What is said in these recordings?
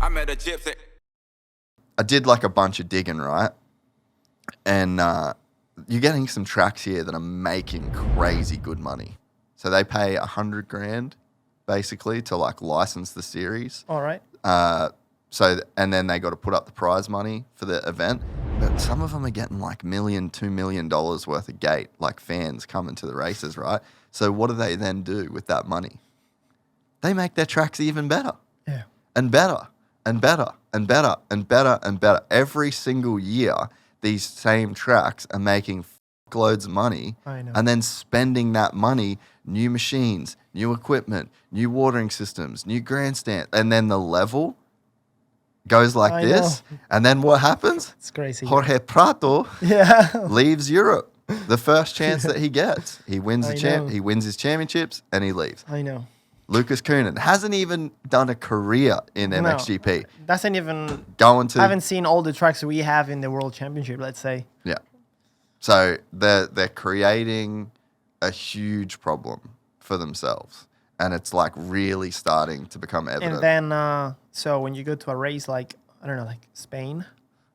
I met a gypsy. I did like a bunch of digging, right? And you're getting some tracks here that are making crazy good money. So they pay $100,000 basically to like license the series. All right. And then they got to put up the prize money for the event. But some of them are getting like $1 million, $2 million worth of gate, like fans coming to the races, right? So what do they then do with that money? They make their tracks even better. Yeah. And better and better and better and better and better. Every single year, these same tracks are making loads of money. I know. And then spending that money, new machines, new equipment, new watering systems, new grandstand. And then the level goes like this. Know. And then what happens? It's crazy. Jorge Prato Yeah. leaves Europe. The first chance that he gets. He wins know. he wins his championships and he leaves. I know. Lucas Coonan hasn't even done a career in MXGP. Doesn't even Going to I haven't seen all the tracks we have in the World Championship, let's say. Yeah. So they're creating a huge problem for themselves. And it's like really starting to become evident. And then, so when you go to a race like, I don't know, like Spain,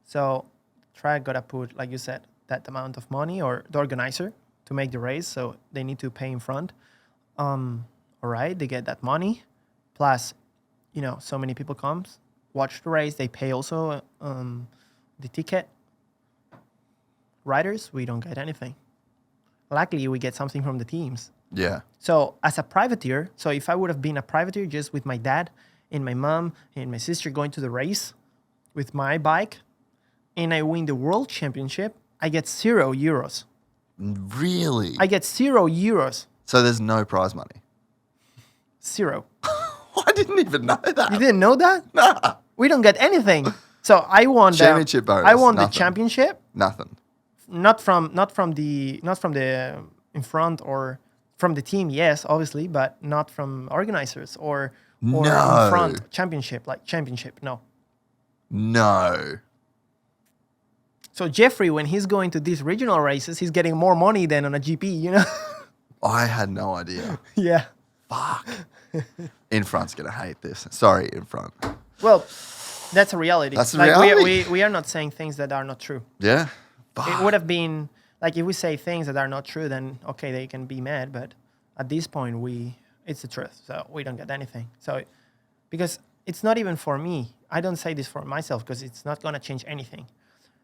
so track got to put, like you said, that amount of money, or the organizer, to make the race. So they need to pay in front. All right, they get that money. Plus, so many people comes, watch the race. They pay also the ticket. Riders, we don't get anything. Luckily, we get something from the teams. Yeah. So as a privateer, so if I would have been a privateer just with my dad and my mom and my sister going to the race with my bike, and I win the World Championship, I get €0. Really? I get €0. So there's no prize money? 0. I didn't even know that. You didn't know that? Nah. We don't get anything. So I won Championship bonus, I won nothing. the championship, Nothing. not from the in front or from the team, yes, obviously, but not from organizers or No. in front championship, no. No. So Jeffrey, when he's going to these regional races, he's getting more money than on a GP, I had no idea. Yeah. Fuck. In front's going to hate this. Sorry, in front. Well, that's a reality. That's the like reality. We are not saying things that are not true. Yeah? Fuck. It would have been like if we say things that are not true, then okay, they can be mad. But at this point, it's the truth. So we don't get anything. So because it's not even for me. I don't say this for myself because it's not going to change anything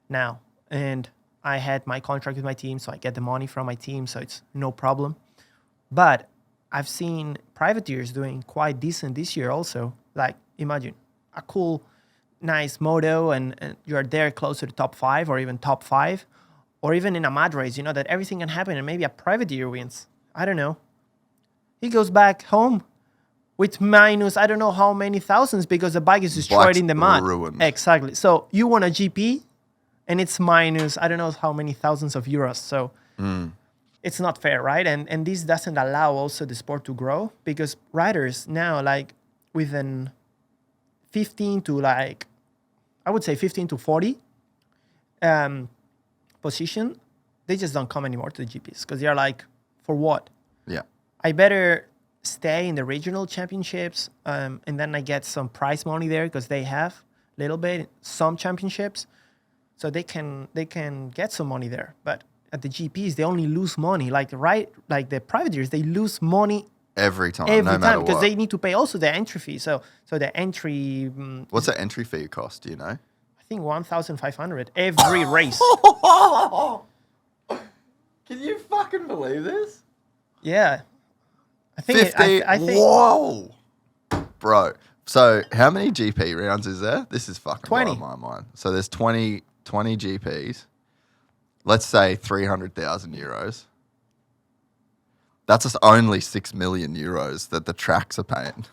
now. And I had my contract with my team, so I get the money from my team, so it's no problem. But I've seen privateers doing quite decent this year also. Like, imagine a cool, nice moto, and you're there close to the top 5 or even top 5. Or even in a mud race, that everything can happen and maybe a privateer wins. I don't know. He goes back home with minus, I don't know how many thousands because the bike is destroyed Bike's in the mud. ruined. Exactly. So you won a GP and it's minus, I don't know how many thousands of euros. So it's not fair, right? And this doesn't allow also the sport to grow because riders now, like within 15 to like, I would say 15 to 40 position, they just don't come anymore to the GPs because they're like, for what? Yeah. I better stay in the regional championships and then I get some prize money there because they have a little bit, some championships. So they can get some money there. But at the GPs, they only lose money. Like the privateers, they lose money Every time, every no time matter because what. they need to pay also the entry fee. So the entry, What's the entry fee cost, do you know? I think 1,500 every race. Can you fucking believe this? Yeah. I think 50. I think Whoa. Bro. So how many GP rounds is there? This is fucking 20. blowing my mind. So there's 20 GPs. Let's say 300,000 euros. That's just only 6 million euros that the tracks are paying.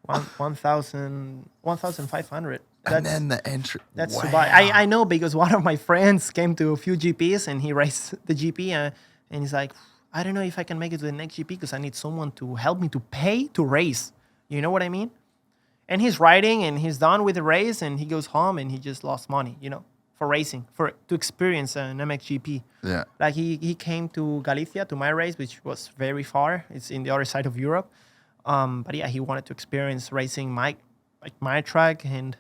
1,500. And then the entry. That's wow. to buy. I know because one of my friends came to a few GPs and he raced the GP and he's like, I don't know if I can make it to the next GP because I need someone to help me to pay to race. You know what I mean? And he's riding and he's done with the race and he goes home and he just lost money, for racing, to experience an MXGP. Yeah. Like he came to Galicia to my race, which was very far. It's in the other side of Europe. But yeah, he wanted to experience racing my track and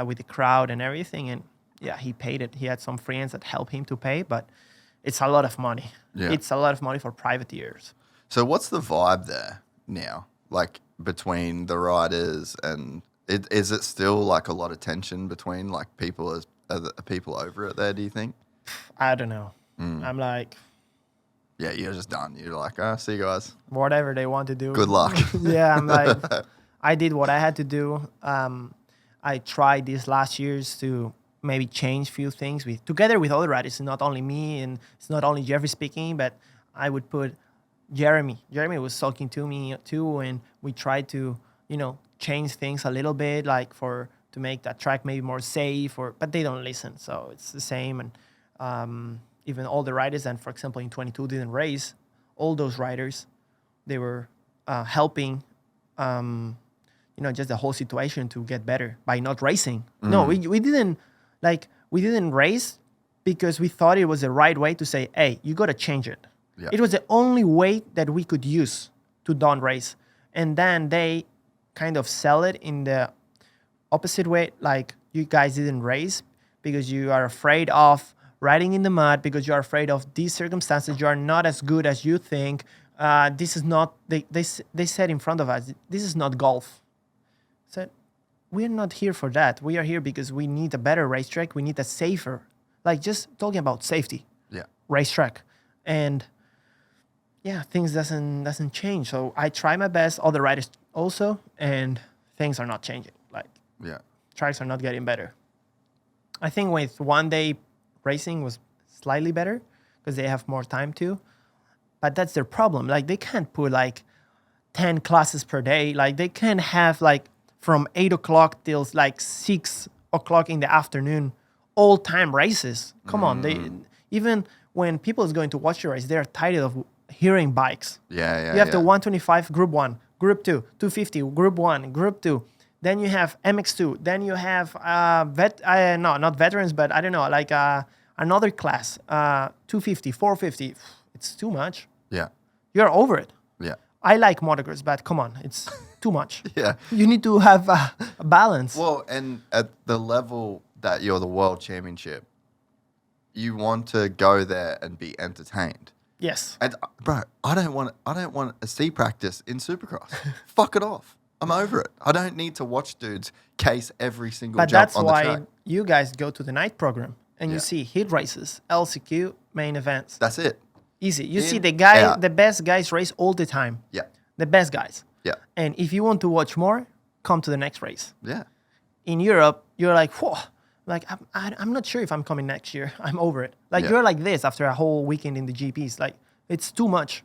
with the crowd and everything. And yeah, he paid it. He had some friends that helped him to pay, but it's a lot of money. Yeah. It's a lot of money for privateers. So what's the vibe there now? Like between the riders and is it still like a lot of tension between like people are the people over it there, do you think? I don't know. I'm like, Yeah, you're just done. You're like, see you guys. whatever they want to do. Good luck. Yeah, I'm like, I did what I had to do. I tried these last years to maybe change few things together with other riders. It's not only me and it's not only Jeffrey speaking, but I would put Jeremy. Jeremy was talking to me too, and we tried to, change things a little bit, like to make that track maybe more safe. But they don't listen, so it's the same. And even all the riders that, for example, in 22 didn't race, all those riders, they were helping. Just the whole situation to get better by not racing. No, we didn't race because we thought it was the right way to say, hey, you got to change it. Yeah. It was the only way that we could use to don't race. And then they kind of sell it in the opposite way, like you guys didn't race because you are afraid of riding in the mud, because you are afraid of these circumstances. You are not as good as you think. This is not, they said in front of us, this is not golf. Said, we're not here for that. We are here because we need a better racetrack. We need a safer, like just talking about safety. Yeah. Racetrack. And yeah, things doesn't change. So I try my best, other riders also, and things are not changing. Like tracks are not getting better. I think with 1 day racing was slightly better because they have more time too. But that's their problem. Like they can't put like 10 classes per day. Like they can't have like from 8 o'clock till like 6 o'clock in the afternoon, all time races. Come on. Even when people is going to watch the race, they're tired of hearing bikes. Yeah. You have the 125 group 1, group 2, 250, group 1, group 2. Then you have MX2. Then you have not veterans, but I don't know, like another class, 250, 450. It's too much. Yeah. You're over it. Yeah. I like motocross, but come on, it's too much. Yeah. You need to have a balance. Well, and at the level that you're the world championship, you want to go there and be entertained. Yes. And bro, I don't want a C practice in Supercross. Fuck it off. I'm over it. I don't need to watch dudes case every single But jump that's on the track. why you guys go to the night program and you see heat races, LCQ, main events. That's it. Easy. You see out. the best guys race all the time. Yeah. The best guys. Yeah. And if you want to watch more, come to the next race. Yeah. In Europe, you're like, whoa. Like, I'm not sure if I'm coming next year. I'm over it. Like, you're like this after a whole weekend in the GPs. Like, it's too much.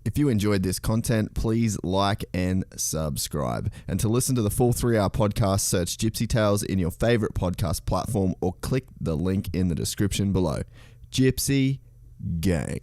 If you enjoyed this content, please like and subscribe. And to listen to the full 3-hour podcast, search Gypsy Tales in your favorite podcast platform or click the link in the description below. Gypsy Gang.